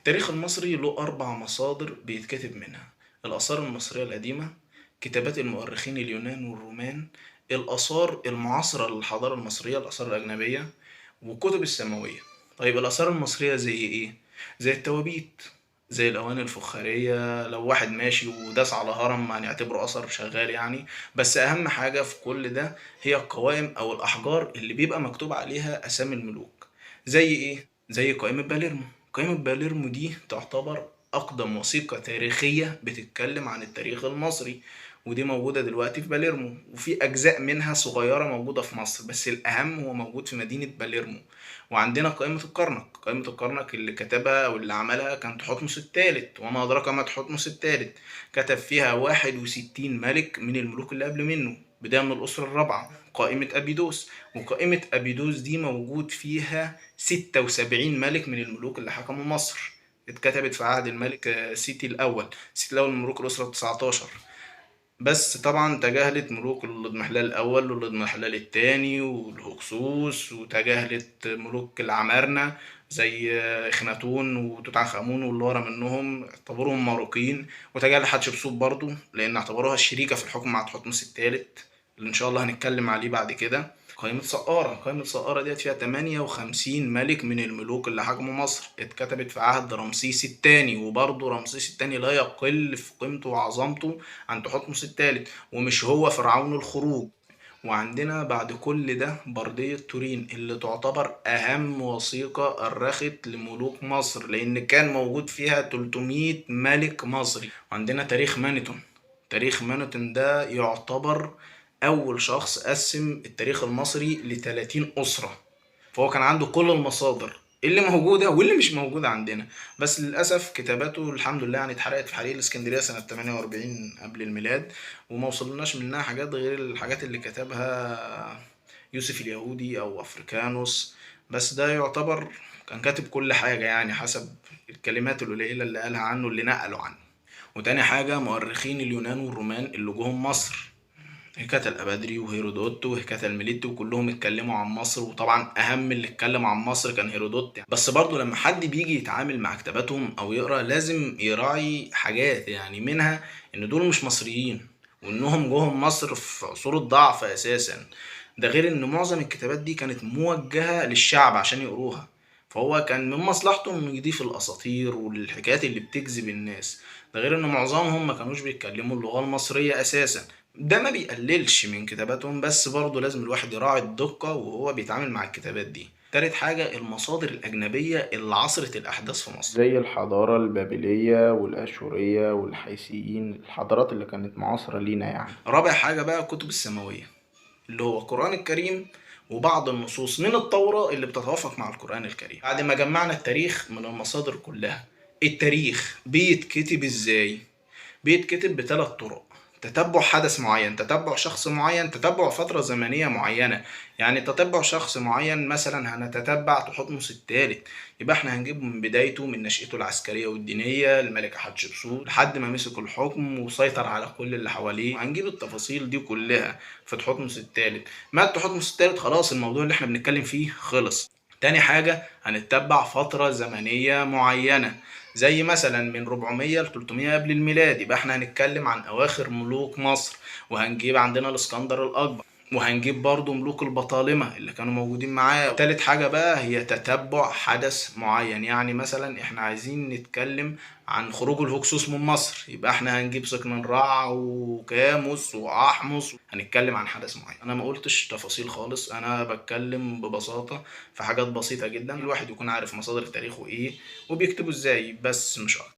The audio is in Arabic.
التاريخ المصري له 4 مصادر بيتكتب منها: الآثار المصرية القديمة، كتابات المؤرخين اليونان والرومان، الآثار المعاصرة للحضارة المصرية الآثار الأجنبية، والكتب السماوية. طيب الآثار المصرية زي إيه؟ زي التوابيت، زي الأواني الفخارية، لو واحد ماشي وداس على هرم هنعتبره أثر شغال يعني. بس أهم حاجة في كل ده هي القوائم أو الأحجار اللي بيبقى مكتوب عليها أسامي الملوك. زي إيه؟ زي قائمة باليرمو. قائمة باليرمو دي تعتبر أقدم وثيقة تاريخية بتتكلم عن التاريخ المصري، ودي موجودة دلوقتي في باليرمو، وفي أجزاء منها صغيرة موجودة في مصر، بس الأهم هو موجود في مدينة باليرمو. وعندنا قائمة الكرنك. قائمة الكرنك اللي كتبها أو اللي عملها كان تحتمس الثالث، وما أدراك ما تحتمس الثالث. كتب فيها 61 ملك من الملوك اللي قبل منه، بداية من الأسرة الرابعة. قائمة أبيدوس، وقائمة أبيدوس دي موجود فيها 76 ملك من الملوك اللي حكموا مصر. اتكتبت في عهد الملك سيتي الأول. سيتي الأول من ملوك الأسرة 19. بس طبعا تجاهلت ملوك الاضمحلال الأول والاضمحلال التاني والهكسوس، وتجاهلت ملوك العمارنة زي إخناتون وتوت عنخ آمون واللي ورا منهم، اعتبروهم ماروكين. وتجاهل حتشبسوت برضو لأن اعتبروها الشريكة في الحكم مع تحتمس التالت، اللي إن شاء الله هنتكلم عليه بعد كده. قائمة سقارة. قائمة سقارة ديت فيها 58 ملك من الملوك اللي حكموا مصر، اتكتبت في عهد رمسيس الثاني، وبرضه رمسيس الثاني لا يقل في قيمته وعظمته عن تحتمس الثالث، ومش هو فرعون الخروج. وعندنا بعد كل ده بردية تورين اللي تعتبر أهم وثيقة أرخت لملوك مصر، لأن كان موجود فيها 300 ملك مصري. وعندنا تاريخ مانيتون. تاريخ مانيتون ده يعتبر أول شخص قسم التاريخ المصري ل30 أسرة، فهو كان عنده كل المصادر اللي موجودة واللي مش موجودة عندنا. بس للأسف كتاباته الحمد لله يعني اتحرقت في حريق الإسكندرية سنة 48 قبل الميلاد، وما وصلناش منها حاجات غير الحاجات اللي كتبها يوسف اليهودي أو أفريكانوس. بس ده يعتبر كان كاتب كل حاجة يعني حسب الكلمات القليلة اللي قالها عنه اللي نقلوا عنه. وتاني حاجة مؤرخين اليونان والرومان اللي جوهم مصر، هيكاتا الأبادري وهيرودوت وهيكاتا الميليتي، وكلهم اتكلموا عن مصر. وطبعا أهم اللي اتكلم عن مصر كان هيرودوت يعني. بس برضو لما حد بيجي يتعامل مع كتاباتهم أو يقرأ لازم يراعي حاجات، يعني منها إن دول مش مصريين، وإنهم جوهم مصر في عصور الضعف أساسا. ده غير إن معظم الكتابات دي كانت موجهة للشعب عشان يقروها، فهو كان من مصلحته إنه يضيف الأساطير والحكايات اللي بتجذب الناس. ده غير إن معظمهم ما كانوش بيتكلموا اللغة المصرية أساسا. ده ما بيقللش من كتاباتهم، بس برضه لازم الواحد يراعي الدقة وهو بيتعامل مع الكتابات دي. تالت حاجة المصادر الأجنبية اللي عصرت الأحداث في مصر، زي الحضارة البابلية والأشورية والحيثيين، الحضارات اللي كانت معاصرة لينا يعني. رابع حاجة بقى الكتب السماوية، اللي هو القرآن الكريم وبعض النصوص من التوراة اللي بتتوافق مع القرآن الكريم. بعد ما جمعنا التاريخ من المصادر كلها، التاريخ بيتكتب ازاي؟ بيتكتب بثلاث طرق: تتبع حدث معين، تتبع شخص معين، تتبع فترة زمنية معينة. يعني تتبع شخص معين مثلا هنتتبع تحتمس الثالث، يبقى احنا هنجيبه من بدايته، من نشأته العسكرية والدينية الملكة حتشبسوت لحد ما مسك الحكم وسيطر على كل اللي حواليه، وهنجيب التفاصيل دي كلها في تحتمس الثالث. مات تحتمس الثالث خلاص الموضوع اللي احنا بنتكلم فيه خلص. تاني حاجة هنتبع فترة زمنية معينة، زي مثلا من 400 ل 300 قبل الميلاد، يبقى احنا هنتكلم عن اواخر ملوك مصر. وهنجيب عندنا الاسكندر الاكبر، وهنجيب برضو ملوك البطالمة اللي كانوا موجودين معاه. تالت حاجة بقى هي تتبع حدث معين، يعني مثلا احنا عايزين نتكلم عن خروج الهكسوس من مصر، يبقى احنا هنجيب سكننرع وكاموس وأحمس، هنتكلم عن حدث معين. انا ما قلتش تفاصيل خالص، انا بتكلم ببساطة في حاجات بسيطة جدا الواحد يكون عارف مصادر تاريخه ايه وبيكتبوا ازاي، بس مش اكتر.